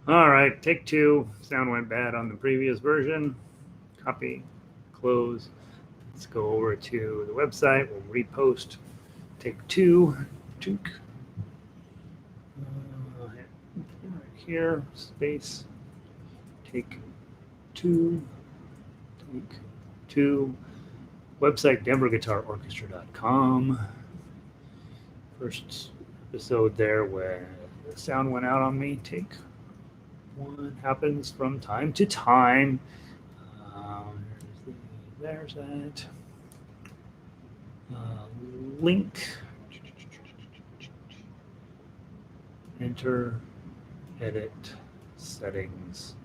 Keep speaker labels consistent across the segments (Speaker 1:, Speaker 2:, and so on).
Speaker 1: All right, take two. Sound went bad on the previous version. Copy, close. Let's go over to the website. We'll repost. Take two. Tink. Right here, space. Take two. Take two. Website denverguitarorchestra.com. First episode there where the sound went out on me. Take one. Happens from time to time. There's that. Link. Enter. Edit. Settings.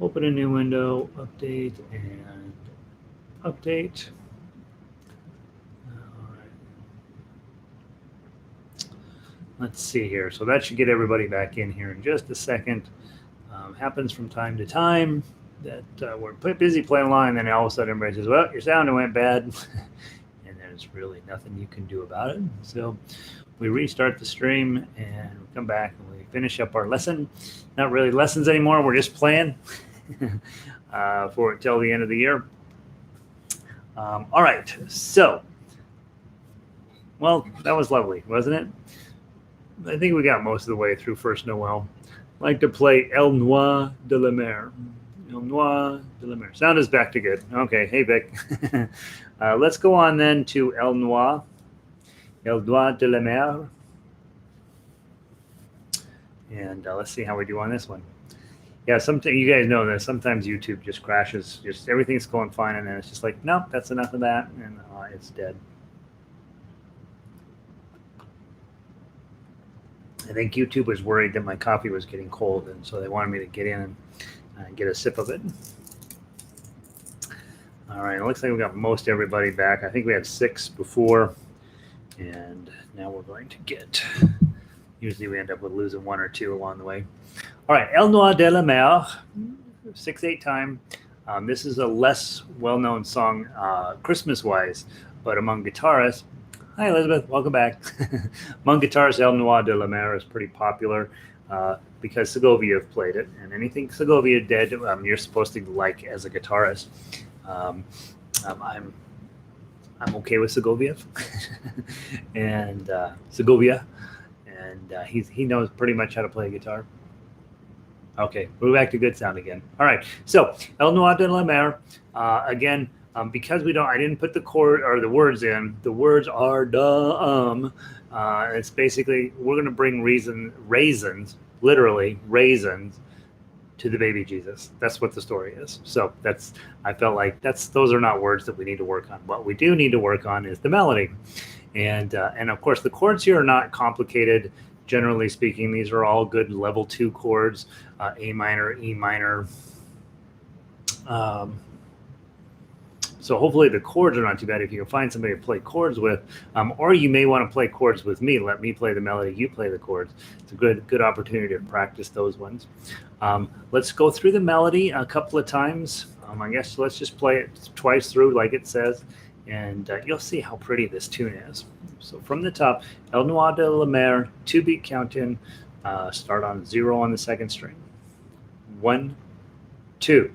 Speaker 1: Open a new window. Update and update. All right. Let's see here. So that should get everybody back in here in just a second. Happens from time to time that we're busy playing along, and then all of a sudden everybody says, well, your sound went bad. And there's really nothing you can do about it. So we restart the stream and we come back and we finish up our lesson. Not really lessons anymore. We're just playing for until the end of the year. All right. So, well, that was lovely, wasn't it? I think we got most of the way through First Noel. I like to play El Noir de la Mer. El Noir de la Mer. Sound is back to good. Okay. Hey, Vic. Let's go on then to El Noir. El Noir de la Mer. And let's see how we do on this one. Yeah, sometimes you guys know that sometimes YouTube just crashes. Just everything's going fine, and then it's just like, nope, that's enough of that, and it's dead. I think YouTube was worried that my coffee was getting cold, and so they wanted me to get in and get a sip of it. All right, it looks like we got most everybody back. I think we had 6 before, and now we're going to get. Usually we end up with losing 1 or 2 along the way. All right, El Noir de la Mer, 6/8 time. This is a less well-known song Christmas-wise, but among guitarists. Hi, Elizabeth. Welcome back. Among guitarists, El Noir de la Mer is pretty popular because Segovia have played it, and anything Segovia did, you're supposed to like as a guitarist. I'm okay with Segovia, and Segovia, and he knows pretty much how to play guitar. Okay, we're back to good sound again. All right, so El Noir de la Mer again. Because I didn't put the chord or the words in. The words are dumb. It's basically we're going to bring raisins, literally raisins, to the baby Jesus. That's what the story is. So I felt like those are not words that we need to work on. What we do need to work on is the melody, and of course the chords here are not complicated. Generally speaking, these are all good level 2 chords: A minor, E minor. So hopefully the chords are not too bad if you can find somebody to play chords with, or you may want to play chords with me. Let me play the melody, you play the chords. It's a good opportunity to practice those ones. Let's go through the melody a couple of times. I guess let's just play it twice through like it says, and you'll see how pretty this tune is. So from the top, El Noir de la Mer, 2-beat count in, start on 0 on the 2nd string. 1, 2.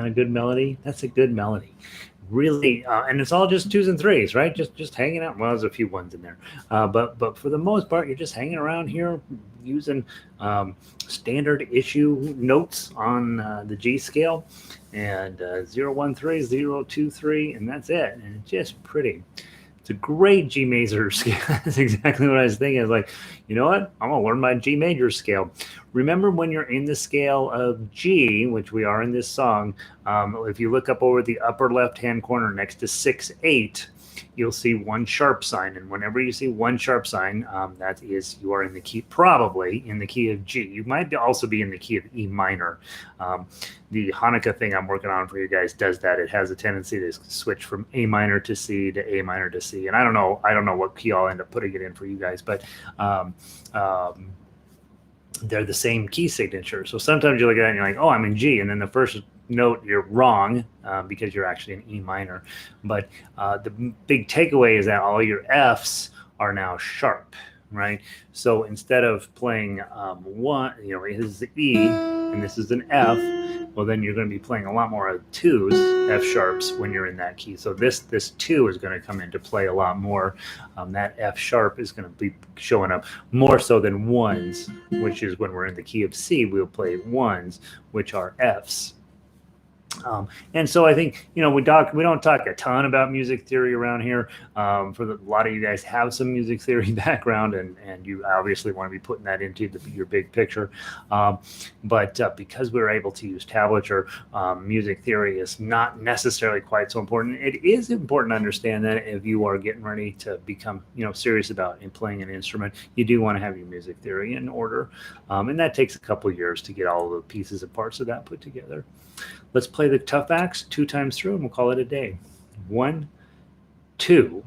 Speaker 1: kind of good melody? That's a good melody. Really, and it's all just twos and threes, right? Just hanging out. Well, there's a few ones in there, but for the most part, you're just hanging around here using standard issue notes on the G scale, and 013, 023, and that's it. And it's just pretty. It's a great G major scale. That's exactly what I was thinking. I was like, you know what? I'm gonna learn my G major scale. Remember when you're in the scale of G, which we are in this song, if you look up over the upper left-hand corner next to 6/8, you'll see one sharp sign. And whenever you see one sharp sign, that is you are in the key, probably in the key of G. You might also be in the key of E minor. The Harmonica thing I'm working on for you guys does that. It has a tendency to switch from A minor to C to A minor to C. And I don't know what key I'll end up putting it in for you guys, but they're the same key signature. So sometimes you look at it and you're like, oh, I'm in G. And then the first note, you're wrong because you're actually in E minor. But the big takeaway is that all your Fs are now sharp, right? So instead of playing one, this is the E and this is an F, well, then you're going to be playing a lot more of twos, F sharps, when you're in that key. So this two is going to come into play a lot more. That F sharp is going to be showing up more so than ones, which is when we're in the key of C, we'll play ones, which are Fs. And so I think, we don't talk a ton about music theory around here. A lot of you guys have some music theory background, and you obviously want to be putting that into your big picture. But because we're able to use tablature, music theory is not necessarily quite so important. It is important to understand that if you are getting ready to become, serious about playing an instrument, you do want to have your music theory in order. And that takes a couple of years to get all the pieces and parts of that put together. Let's play the tough acts 2 times through, and we'll call it a day. 1, 2.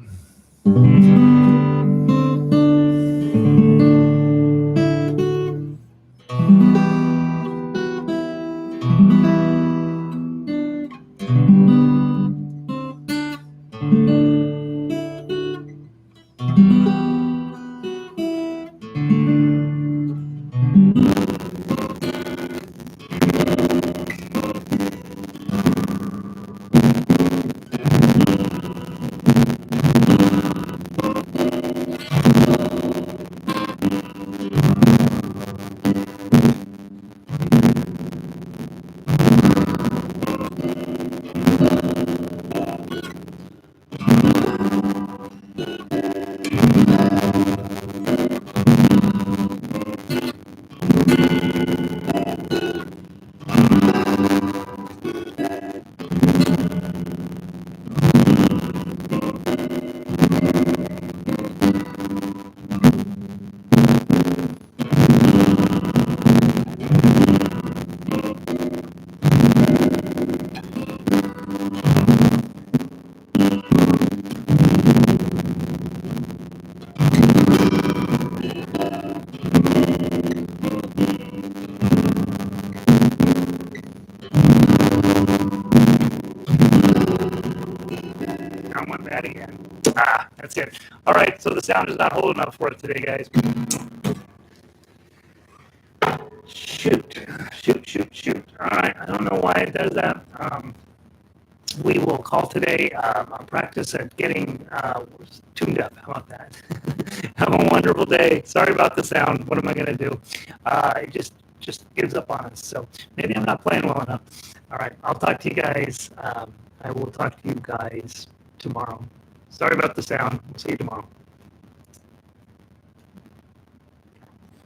Speaker 1: Again. That's it. All right, so the sound is not holding up for it today, guys. Shoot. All right, I don't know why it does that. We will call today a practice at getting tuned up. How about that? Have a wonderful day. Sorry about the sound. What am I going to do? It just gives up on us. So maybe I'm not playing well enough. All right, I'll talk to you guys. I will talk to you guys tomorrow. Sorry about the sound. We'll see you tomorrow.